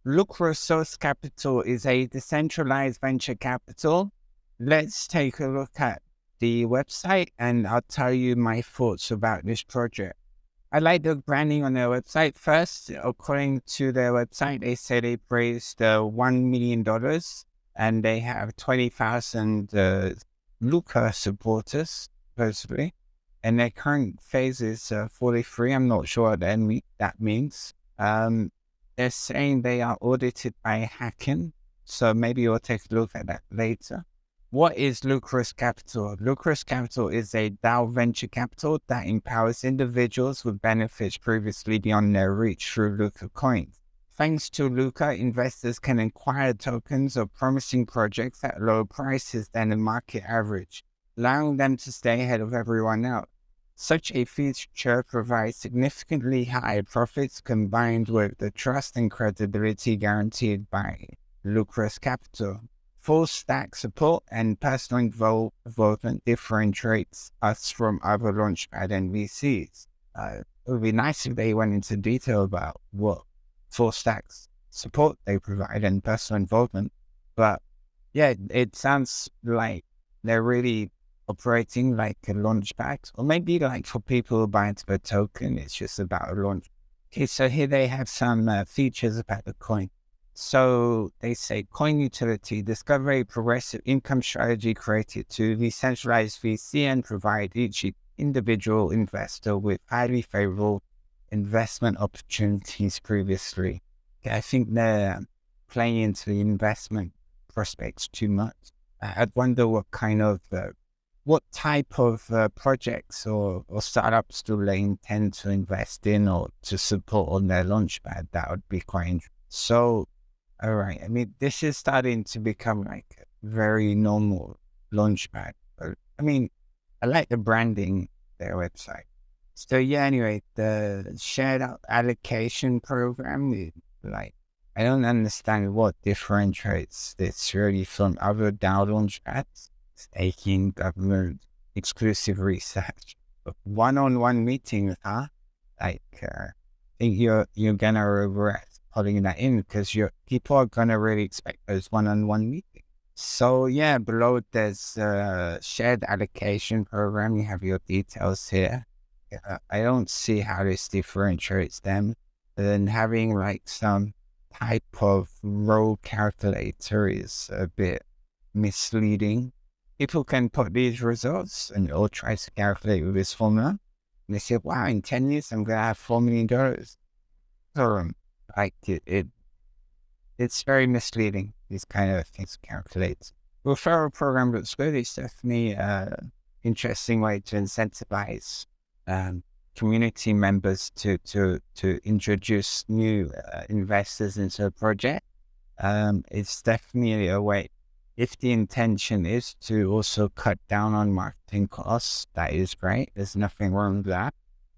Lucrosus Capital is a decentralized venture capital. Let's take a look at the website and I'll tell you my thoughts about this project. I like the branding on their website. First, according to their website, they say they raised $1 million and they have 20,000 Luca supporters, supposedly. And their current phase is 43. I'm not sure what that means. They're saying they are audited by Hacken, so maybe we'll take a look at that later. What is Lucrosus Capital? Lucrosus Capital is a DAO venture capital that empowers individuals with benefits previously beyond their reach through Luca coins. Thanks to Luca, investors can acquire tokens of promising projects at lower prices than the market average, allowing them to stay ahead of everyone else. Such a feature provides significantly higher profits combined with the trust and credibility guaranteed by Lucrosus Capital. Full stack support and personal involvement differentiates us from other launchpad and VCs. It would be nice if they went into detail about what full stack support they provide and personal involvement. But yeah, it sounds like they're really operating like a launchpad, or maybe like for people who buy into a token, it's just about a launch. Okay, so here they have some features about the coin. So they say coin utility, discover a progressive income strategy created to decentralize VC and provide each individual investor with highly favorable investment opportunities previously. Okay, I think they're playing into the investment prospects too much. I'd wonder what type of projects or startups do they intend to invest in or to support on their launchpad? That would be quite interesting. So, all right. I mean, this is starting to become like a very normal launchpad. But, I mean, I like the branding, their website. So yeah, anyway, the shared allocation program, I don't understand what differentiates this really from other DAO launchpads. Staking, government, exclusive research, but one-on-one meetings, huh? I think you're gonna regret putting that in because people are gonna really expect those one-on-one meetings. So yeah, below there's a shared allocation program. You have your details here. I don't see how this differentiates them. Then having like some type of row calculator is a bit misleading. People can put these results and or try to calculate with this formula. And they say, wow, in 10 years, I'm going to have $4 million. So, it's very misleading, these kind of things to calculate. Referral program looks good. It's definitely an interesting way to incentivize community members to introduce new investors into a project. It's definitely a way. If the intention is to also cut down on marketing costs, that is great. There's nothing wrong with that.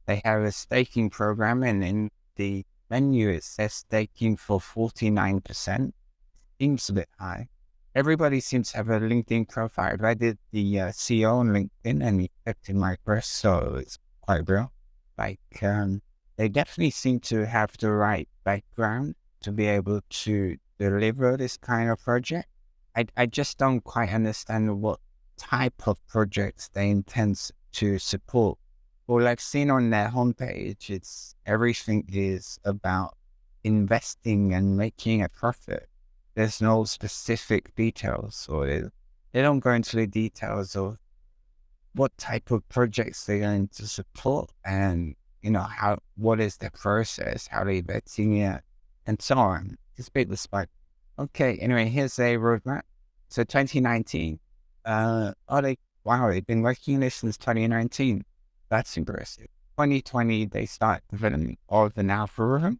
They have a staking program, and in the menu it says staking for 49%. Seems a bit high. Everybody seems to have a LinkedIn profile. I did the CEO on LinkedIn and he accepted my request, so it's quite real. They definitely seem to have the right background to be able to deliver this kind of project. I just don't quite understand what type of projects they intend to support. Well, I've seen on their homepage, everything is about investing and making a profit. There's no specific details, or they don't go into the details of what type of projects they're going to support and, what is the process, how they're vetting it, and so on. It's a bit the spike. Okay, anyway, here's a roadmap. So 2019, they've been working on this since 2019. That's impressive. 2020, they start developing all the algorithm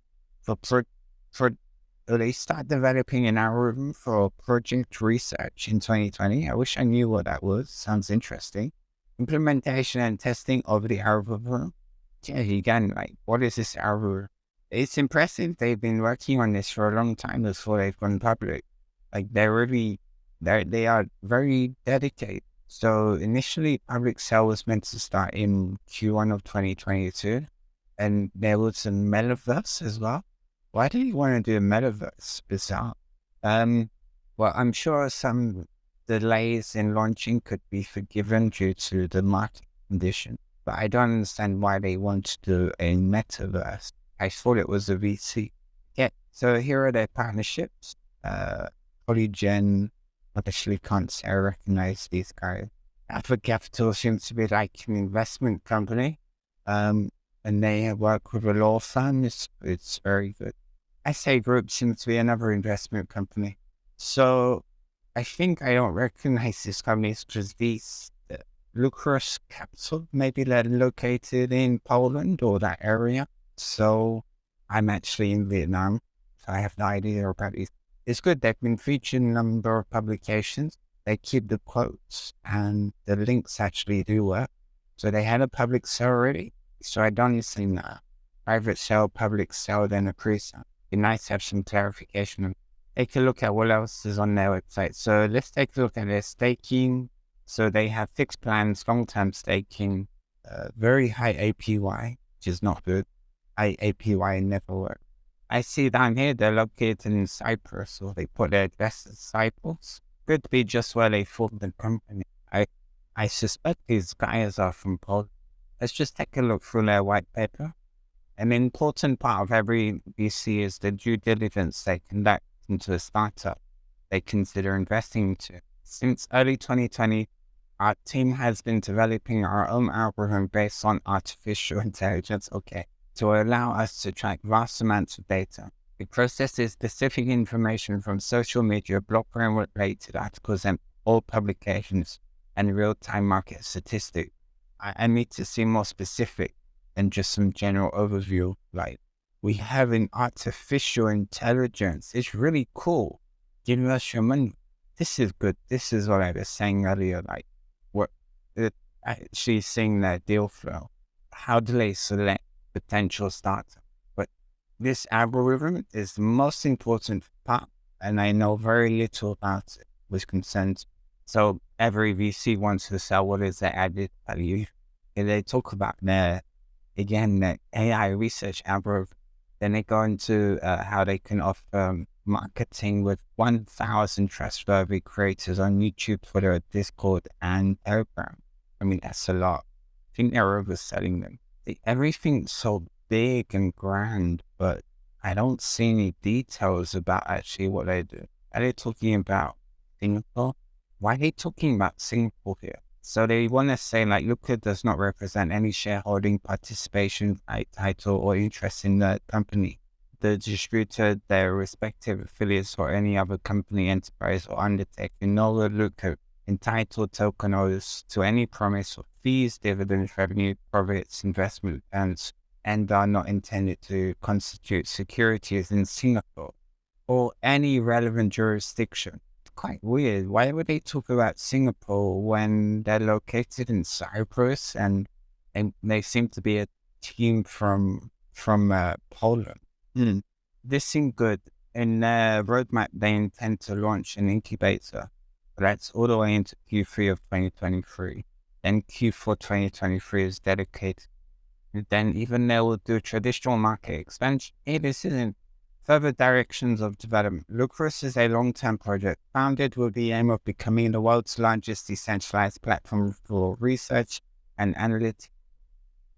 they start developing an algorithm for project research in 2020. I wish I knew what that was. Sounds interesting. Implementation and testing of the algorithm. Yeah, again, what is this algorithm? It's impressive. They've been working on this for a long time before they've gone public. They are very dedicated. So initially, public sale was meant to start in Q1 of 2022, and there was some metaverse as well. Why do you want to do a metaverse? Bizarre. Um, well, I'm sure some delays in launching could be forgiven due to the market condition, but I don't understand why they want to do a metaverse. I thought it was a VC. Yeah, so here are their partnerships. Polygen, I actually can't say I recognize these guys. Alpha Capital seems to be like an investment company. And they work with a law firm. It's very good. SA Group seems to be another investment company. So I think I don't recognize these companies because these Lucrosus Capital, maybe they're located in Poland or that area. So I'm actually in Vietnam, so I have no idea about these. It's good. They've been featured in a number of publications. They keep the quotes and the links actually do work. So they had a public sale already. So I don't understand private sale, public sale, then a pre-sale. It'd be nice to have some clarification. Take a look at what else is on their website. So let's take a look at their staking. So they have fixed plans, long-term staking, very high APY, which is not good. High APY never works. I see down here they're located in Cyprus, or they put their address as Cyprus. Could be just where they formed the company. I suspect these guys are from Poland. Let's just take a look through their white paper. An important part of every VC is the due diligence they conduct into a startup they consider investing into. Since early 2020, our team has been developing our own algorithm based on artificial intelligence, to allow us to track vast amounts of data. It processes specific information from social media, blockchain-related articles, and all publications, and real-time market statistics. I need to see more specific than just some general overview. Like, we have an artificial intelligence. It's really cool. Give us your money. This is good. This is what I was saying earlier. Like, what actually seeing their deal flow. How do they select potential startup? But this algorithm is the most important part, and I know very little about it, which concerns. So every VC wants to sell what is their added value. And they talk about their AI research algorithm. Then they go into how they can offer marketing with 1,000 trustworthy creators on YouTube, Twitter, Discord, and Telegram. I mean, that's a lot. I think they're overselling them. Everything's so big and grand, but I don't see any details about actually what they do. Are they talking about Singapore? Why are they talking about Singapore here? So they want to say, like, Lucas does not represent any shareholding, participation, title, or interest in the company. The distributor, their respective affiliates, or any other company, enterprise, or undertaking, nor Lucas entitled token holders to any promise of fees, dividends, revenue, profits, investment returns, and are not intended to constitute securities in Singapore or any relevant jurisdiction. Quite weird. Why would they talk about Singapore when they're located in Cyprus and they seem to be a team from Poland? This seemed good. In their roadmap, they intend to launch an incubator. That's all the way into Q3 of 2023. Then Q4 2023 is dedicated. And then even they will do traditional market expansion. Hey, this isn't further directions of development. Lucrosus is a long-term project founded with the aim of becoming the world's largest decentralized platform for research and analytics.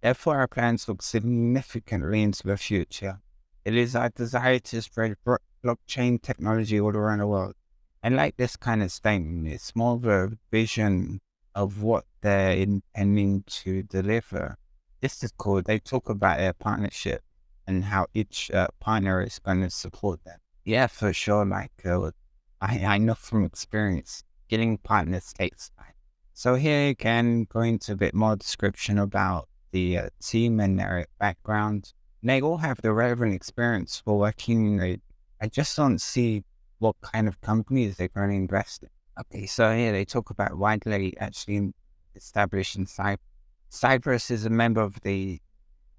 Therefore, our plans look significantly into the future. It is our desire to spread blockchain technology all around the world. I like this kind of statement. It's more of a vision of what they're intending to deliver. This is cool. They talk about their partnership and how each partner is going to support them. Yeah, for sure. Like, I know from experience, getting partners takes time. So here again, going into a bit more description about the team and their background. They all have the relevant experience for working. I just don't see what kind of companies they're going to invest in. Okay, so here they talk about widely actually established in Cyprus. Cyprus is a member of the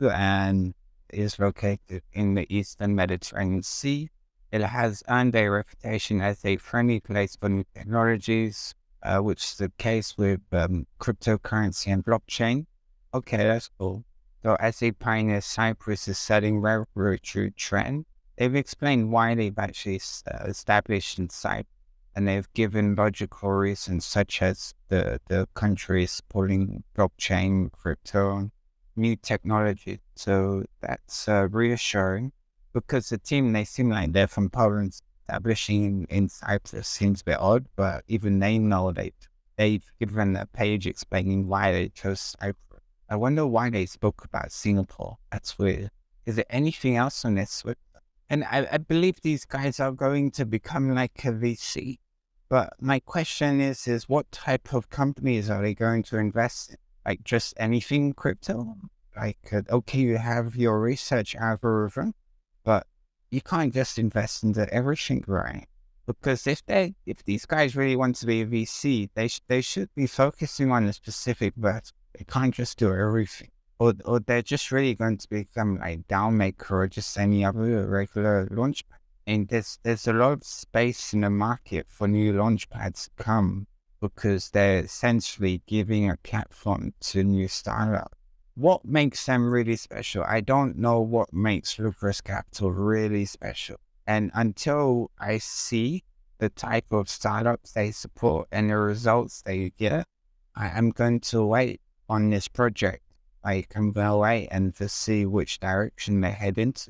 and is located in the Eastern Mediterranean Sea. It has earned a reputation as a friendly place for new technologies, which is the case with cryptocurrency and blockchain. Okay, that's cool. So as a pioneer, Cyprus is setting regulatory trend. they've explained why they've actually established inside, and they've given logical reasons such as the country is pulling blockchain, crypto, new technology. So that's reassuring because the team, they seem like they're from Poland. Establishing in Cyprus seems a bit odd, but even they know they've given a page explaining why they chose Cyprus. I wonder why they spoke about Singapore. That's weird. Is there anything else on this? And I believe these guys are going to become like a VC. But my question is what type of companies are they going to invest in? Like just anything crypto? Like, okay, you have your research algorithm, but you can't just invest into everything, right? Because if these guys really want to be a VC, they should be focusing on a specific vertical. They can't just do everything. Or they're just really going to become like Downmaker or just any other regular launchpad. And there's a lot of space in the market for new launchpads to come because they're essentially giving a platform to new startups. What makes them really special? I don't know what makes Lucrosus Capital really special. And until I see the type of startups they support and the results they get, I'm going to wait on this project. Like, I'm going to wait and to see which direction they head into.